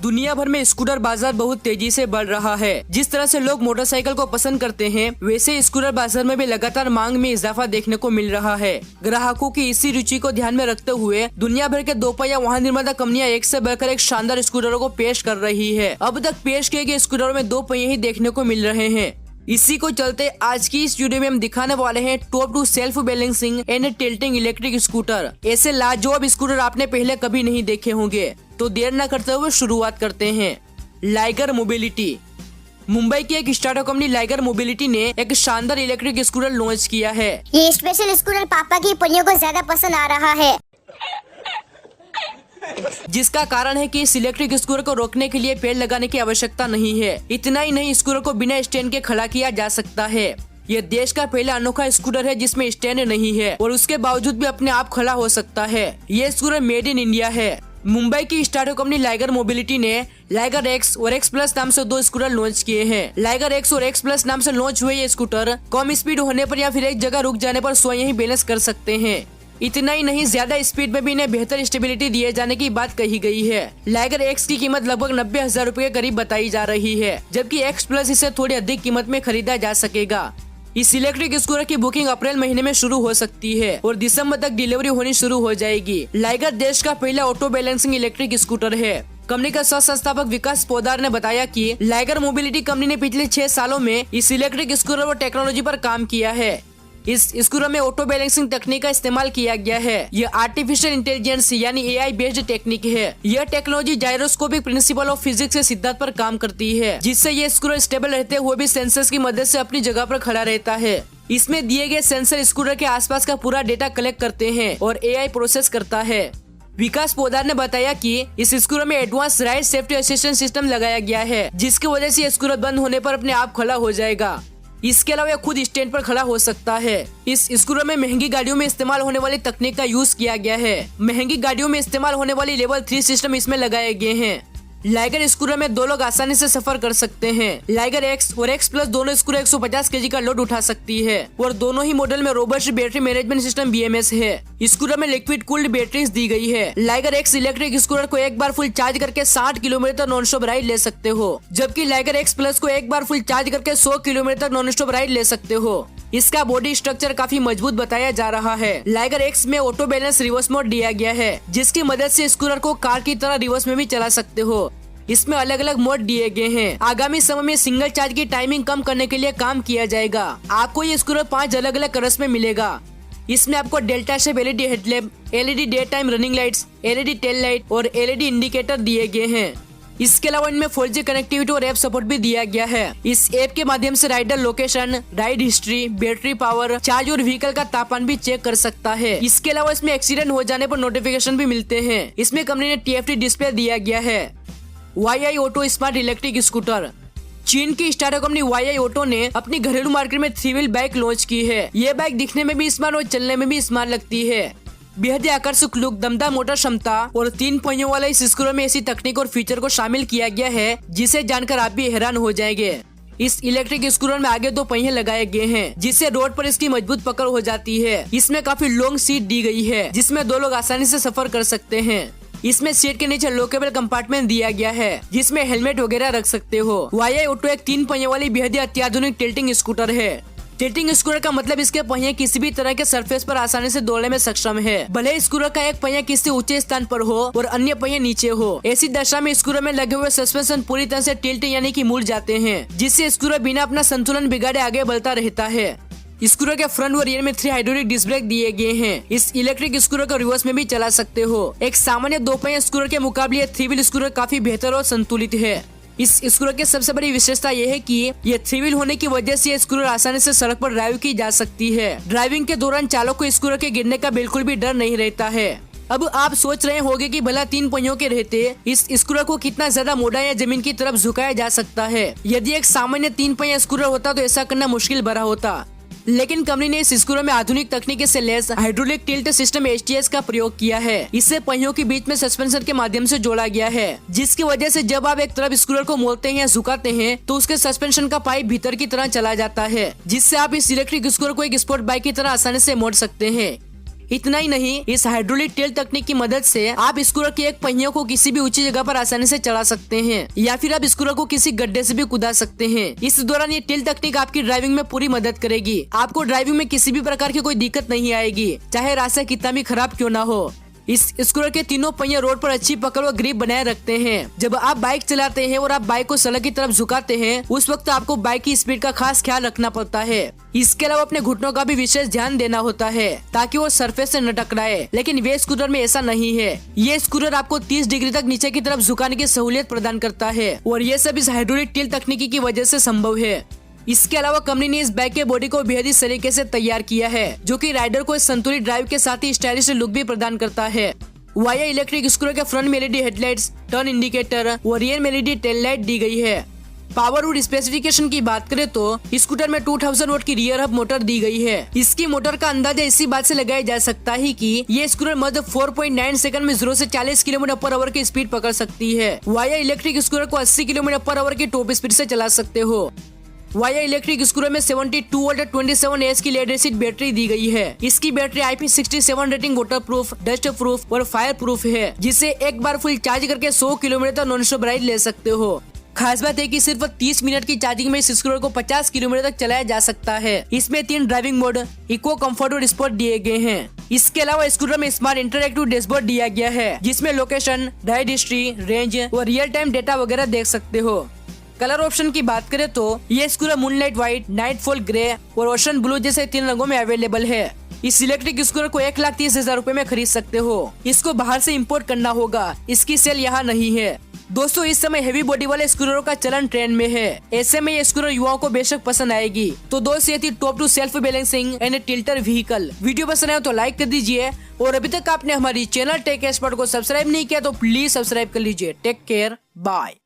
दुनिया भर में स्कूटर बाजार बहुत तेजी से बढ़ रहा है। जिस तरह से लोग मोटरसाइकिल को पसंद करते हैं, वैसे स्कूटर बाजार में भी लगातार मांग में इजाफा देखने को मिल रहा है। ग्राहकों की इसी रुचि को ध्यान में रखते हुए दुनिया भर के दोपहिया वाहन निर्माता कंपनियां एक से बढ़कर एक शानदार स्कूटरों को पेश कर रही है। अब तक पेश किए गए स्कूटरों में दो पहिए ही देखने को मिल रहे हैं। इसी को चलते आज की इस वीडियो में हम दिखाने वाले हैं top 2 self balancing and tilting electric scooter. ऐसे लाजवाब स्कूटर आपने पहले कभी नहीं देखे होंगे। तो देर न करते हुए शुरुआत करते हैं। Liger mobility. मुंबई की एक स्टार्टअप कंपनी लाइगर मोबिलिटी ने एक शानदार इलेक्ट्रिक स्कूटर लॉन्च किया है। ये स्पेशल स्कूटर पापा की पहियों को ज्यादा पसंद आ रहा है, जिसका कारण है कि इस इलेक्ट्रिक स्कूटर को रोकने के लिए पेड़ लगाने की आवश्यकता नहीं है। इतना ही नहीं, स्कूटर को बिना स्टैंड के खड़ा किया जा सकता है। यह देश का पहला अनोखा स्कूटर है जिसमें स्टैंड नहीं है और उसके बावजूद भी अपने आप खड़ा हो सकता है। ये स्कूटर मेड इन इंडिया है। मुंबई की स्टार्टअप कंपनी लाइगर मोबिलिटी ने लाइगर एक्स और एक्स प्लस नाम से 2 स्कूटर लॉन्च किए हैं। लाइगर एक्स और एक्स प्लस नाम से लॉन्च हुए ये स्कूटर कम स्पीड होने पर या फिर एक जगह रुक जाने पर स्वयं ही बैलेंस कर सकते हैं। इतना ही नहीं, ज्यादा स्पीड में भी इन्हें बेहतर स्टेबिलिटी दिए जाने की बात कही गई है। लाइगर एक्स की कीमत लगभग 90,000 रूपए के करीब बताई जा रही है, जबकि एक्स प्लस इसे थोड़ी अधिक कीमत में खरीदा जा सकेगा। इस इलेक्ट्रिक स्कूटर की बुकिंग अप्रैल महीने में शुरू हो सकती है और दिसंबर तक डिलीवरी होनी शुरू हो जाएगी। लाइगर देश का पहला ऑटो बैलेंसिंग इलेक्ट्रिक स्कूटर है। कंपनी का सह संस्थापक विकास पोदार ने बताया कि लाइगर मोबिलिटी कंपनी ने पिछले 6 सालों में इस इलेक्ट्रिक स्कूटर और टेक्नोलॉजी पर काम किया है। इस स्कूटर में ऑटो बैलेंसिंग तकनीक का इस्तेमाल किया गया है। यह आर्टिफिशियल इंटेलिजेंस यानी AI बेस्ड टेक्निक है। यह technology gyroscopic principle of physics के सिद्धांत पर काम करती है, जिससे ये स्कूटर स्टेबल रहते हुए भी सेंसर्स की मदद से अपनी जगह पर खड़ा रहता है। इसमें दिए गए सेंसर स्कूटर के आसपास का पूरा डेटा कलेक्ट करते हैं और AI प्रोसेस करता है। विकास पोदार ने बताया कि इस स्कूटर में advance ride safety assistance system लगाया गया है, जिसकी वजह से स्कूटर बंद होने पर अपने आप खड़ा हो जाएगा। इसके अलावा यह खुद स्टैंड पर खड़ा हो सकता है। इस स्कूटर में महंगी गाड़ियों में इस्तेमाल होने वाली तकनीक का यूज किया गया है। महंगी गाड़ियों में इस्तेमाल होने वाली लेवल 3 सिस्टम इसमें लगाए गए हैं। लाइगर स्कूटर में 2 लोग आसानी से सफर कर सकते हैं। लाइगर एक्स और एक्स प्लस दोनों स्कूटर 150 केजी का लोड उठा सकती है और दोनों ही मॉडल में robust battery management system BMS है। स्कूटर में लिक्विड कूल्ड बैटरीज दी गई है। लाइगर एक्स इलेक्ट्रिक स्कूटर को एक बार फुल चार्ज करके 60 किलोमीटर नॉन स्टॉप राइड ले सकते हो, जबकि लाइगर एक्स प्लस को एक बार फुल चार्ज करके 100 किलोमीटर नॉन स्टॉप राइड ले सकते हो। इसका बॉडी स्ट्रक्चर काफी मजबूत बताया जा रहा है। लाइगर एक्स में ऑटो बैलेंस रिवर्स मोड दिया गया है, जिसकी मदद से स्कूटर को कार की तरह रिवर्स में भी चला सकते हो। इसमें अलग अलग मोड दिए गए हैं। आगामी समय में सिंगल चार्ज की टाइमिंग कम करने के लिए काम किया जाएगा। आपको ये स्कूटर 5 अलग अलग कलर्स में मिलेगा। इसमें आपको delta shape LED headlamp, LED day time running lights, LED tail light और LED इंडिकेटर दिए गए हैं। इसके अलावा इनमें 4G कनेक्टिविटी और ऐप सपोर्ट भी दिया गया है। इस ऐप के माध्यम से rider location, ride history, battery power, charge और व्हीकल का तापमान भी चेक कर सकता है। इसके अलावा इसमें एक्सीडेंट हो जाने पर नोटिफिकेशन भी मिलते हैं। इसमें कंपनी ने TFT डिस्प्ले दिया गया है। YI auto smart electric scooter. चीन की स्टार्टअप कंपनी YI ऑटो ने अपनी घरेलू मार्केट में 3 व्हील बाइक लॉन्च की है। ये बाइक दिखने में भी स्मार्ट और चलने में भी स्मार्ट लगती है। बेहद ही आकर्षक लुक, दमदार मोटर क्षमता और 3 पहियों वाला इस स्कूटर में ऐसी तकनीक और फीचर को शामिल किया गया है जिसे जानकर आप भी हैरान हो जाएंगे। इस इलेक्ट्रिक स्कूटर में आगे 2 पहिए लगाए गए हैं, जिससे रोड पर इसकी मजबूत पकड़ हो जाती है। इसमें काफी लॉन्ग सीट दी गई है, जिसमें 2 लोग आसानी से सफर कर सकते हैं। इसमें सीट के नीचे लॉकेबल कंपार्टमेंट दिया गया है, जिसमें हेलमेट वगैरह रख सकते हो। YI ऑटो एक 3 पहिए वाली बेहद ही अत्याधुनिक टिल्टिंग स्कूटर है। टिल्टिंग स्कूटर का मतलब इसके पहिए किसी भी तरह के सरफेस पर आसानी से दौड़ने में सक्षम है, भले स्कूटर का एक पहिया किसी ऊंचे स्थान पर हो और अन्य पहिए नीचे हो। ऐसी दशा में स्कूटर में लगे हुए सस्पेंशन पूरी तरह से टिल्ट यानी कि मुड़ जाते हैं, जिससे स्कूटर बिना अपना संतुलन बिगाड़े आगे बढ़ता रहता है। स्कूटर के फ्रंट और रियर में 3 हाइड्रोलिक डिस्क ब्रेक दिए गए हैं। इस इलेक्ट्रिक स्कूटर को रिवर्स में भी चला सकते हो। एक सामान्य 2 पहिया स्कूटर के मुकाबले 3 व्हील स्कूटर काफी बेहतर और संतुलित है। इस स्कूटर की सबसे बड़ी विशेषता यह है कि ये 3 व्हील होने की वजह से ये स्कूटर आसानी से सड़क पर ड्राइव की जा सकती है। ड्राइविंग के दौरान चालक को स्कूटर के गिरने का बिल्कुल भी डर नहीं रहता है। अब आप सोच रहे होंगे कि भला 3 पहियों के रहते इस स्कूटर को कितना ज्यादा मोड़ा या जमीन की तरफ झुकाया जा सकता है। यदि एक सामान्य 3 पहिया स्कूटर होता तो ऐसा करना मुश्किल भरा होता, लेकिन कंपनी ने इस स्कूटर में आधुनिक तकनीक से lace hydraulic tilt system HTS का प्रयोग किया है। इससे पहियों के बीच में सस्पेंशन के माध्यम से जोड़ा गया है, जिसकी वजह से जब आप एक तरफ स्कूटर को मोड़ते हैं या झुकाते हैं तो उसके सस्पेंशन का पाइप भीतर की तरह चला जाता है, जिससे आप इस इलेक्ट्रिक स्कूटर को एक स्पोर्ट बाइक की तरह आसानी से मोड़ सकते हैं। इतना ही नहीं, इस हाइड्रोलिक टेल तकनीक की मदद से आप स्कूटर के एक पहियों को किसी भी ऊंची जगह पर आसानी से चला सकते हैं या फिर आप स्कूटर को किसी गड्ढे से भी कुदा सकते हैं। इस दौरान ये टेल तकनीक आपकी ड्राइविंग में पूरी मदद करेगी। आपको ड्राइविंग में किसी भी प्रकार की कोई दिक्कत नहीं आएगी, चाहे रास्ता कितना भी खराब क्यों ना हो। इस स्कूटर के तीनों पहिए रोड पर अच्छी पकड़ व ग्रिप बनाए रखते हैं। जब आप बाइक चलाते हैं और आप बाइक को सड़क की तरफ झुकाते हैं, उस वक्त आपको बाइक की स्पीड का खास ख्याल रखना पड़ता है। इसके अलावा अपने घुटनों का भी विशेष ध्यान देना होता है ताकि वो सरफेस से न टकराए, लेकिन वे स्कूटर में ऐसा नहीं है। ये स्कूटर आपको 30 डिग्री तक नीचे की तरफ झुकाने की सहूलियत प्रदान करता है और ये सब इस हाइड्रोलिक टेल तकनीकी की वजह से संभव है। इसके अलावा कंपनी ने इस बाइक के बॉडी को बेहद इस तरीके से तैयार किया है जो कि राइडर को संतुलित ड्राइव के साथ ही स्टाइलिश लुक भी प्रदान करता है। वाया इलेक्ट्रिक स्कूटर के फ्रंट में एलईडी हेडलाइट्स, टर्न इंडिकेटर और रियर में एलईडी टेल लाइट दी गई है। पावर और स्पेसिफिकेशन की बात करें तो स्कूटर में 2000 वोल्ट की रियर हब मोटर दी गई है। इसकी मोटर का अंदाजा इसी बात से लगाया जा सकता है कि ये स्कूटर मध्य 4.9 सेकंड में 0 से 40 किलोमीटर पर आवर की स्पीड पकड़ सकती है। वाया इलेक्ट्रिक स्कूटर को 80 किलोमीटर पर आवर की टॉप स्पीड से चला सकते हो। वाया इलेक्ट्रिक स्कूटर में 72 वोल्ट 27 एच की लेड एसिड बैटरी दी गई है। इसकी battery IP67 rating, water proof, dust proof और फायर प्रूफ है, जिसे एक बार फुल चार्ज करके 100 किलोमीटर तक नॉन स्टॉप राइड ले सकते हो। खास बात है कि सिर्फ 30 मिनट की चार्जिंग में इस स्कूटर को 50 किलोमीटर तक चलाया जा सकता है। इसमें 3 ड्राइविंग मोड, इको, कंफर्ट और स्पोर्ट दिए गए हैं। इसके अलावा स्कूटर में स्मार्ट इंटरएक्टिव डैशबोर्ड दिया गया है, जिसमें लोकेशन, राइड हिस्ट्री, रेंज और रियल टाइम डेटा वगैरह देख सकते हो। कलर ऑप्शन की बात करें तो ये scooter moonlight white, nightfall grey और ओशन ब्लू जैसे 3 रंगों में अवेलेबल है। इस इलेक्ट्रिक स्कूटर को 1,30,000 रुपए में खरीद सकते हो। इसको बाहर से इंपोर्ट करना होगा, इसकी सेल यहाँ नहीं है। दोस्तों, इस समय हेवी बॉडी वाले स्कूटरों का चलन ट्रेंड में है। ऐसे में ये स्कूटर युवाओं को बेशक पसंद आएगी। तो दोस्तों, ये थी top 2 self balancing and tilter vehicle. Video पसंद आए तो लाइक कर दीजिए और अभी तक आपने हमारी चैनल टेक एक्सपर्ट को सब्सक्राइब नहीं किया तो प्लीज सब्सक्राइब कर लीजिए। Take care, bye.